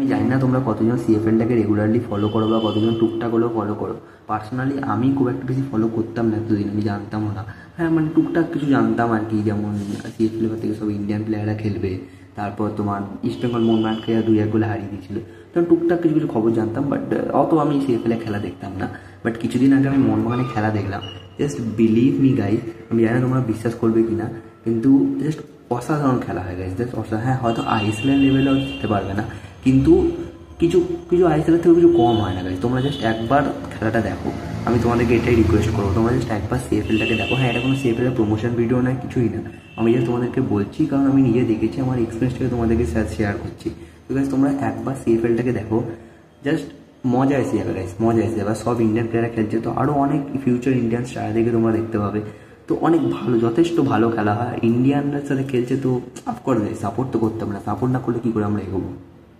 আমি জানি না তোমরা কতজন সিএফএলটাকে রেগুলারলি ফলো করো বা কতজন টুকটাক হলেও ফলো করো। পার্সোনালি আমি খুব একটা বেশি ফলো করতাম না এতদিন, আমি জানতামও না। হ্যাঁ মানে টুকটাক কিছু জানতাম আর কি, যেমন সিএফএল থেকে সব ইন্ডিয়ান প্লেয়াররা খেলবে, তারপর তোমার ইস্ট বেঙ্গল মোহনবাগানকে 2-1 গোলে হারিয়ে দিয়েছিল। তখন টুকটাক কিছু কিছু খবর জানতাম, বাট অত আমি সিএফএলে খেলা দেখতাম না। বাট কিছুদিন আগে আমি মোহনবাগানে খেলা দেখলাম, জাস্ট বিলিভ মি গাইজ, আমি জানি না তোমরা বিশ্বাস করবে কি না, কিন্তু জাস্ট অসাধারণ খেলা হয় গাইজ, জাস্ট অসাধারণ। হ্যাঁ হয়তো আইএসএল লেভেলেও জিততে পারবে না, কিন্তু কিছু কিছু আইএসএলের থেকে কিছু কম হয় না গাইজ। তোমরা জাস্ট একবার খেলাটা দেখো, আমি তোমাদেরকে এটাই রিকোয়েস্ট করবো, তোমরা জাস্ট একবার সিএফএলটাকে দেখো। হ্যাঁ এটা কোনো সিএফএলের প্রমোশন ভিডিও নয়, কিছুই না, আমি জাস্ট তোমাদেরকে বলছি কারণ আমি নিজে দেখেছি, আমার এক্সপিরিয়েন্সটাকে তোমাদেরকে শেয়ার করছি। তো গাইজ তোমরা একবার সিএফএলটাকে দেখো, জাস্ট মজা এসে যাবে গাইজ, মজা এসে যাবে। সব ইন্ডিয়ান প্লেয়াররা খেলছে, তো আরও অনেক ফিউচার ইন্ডিয়ান স্টারদেরকে তোমরা দেখতে পাবে। তো অনেক ভালো, যথেষ্ট ভালো খেলা হয়, ইন্ডিয়ানদের সাথে খেলছে, তো অফকোর্স গাইজ সাপোর্ট তো করতে হবে না, সাপোর্ট না করলে কী করে আমরা এগোবো।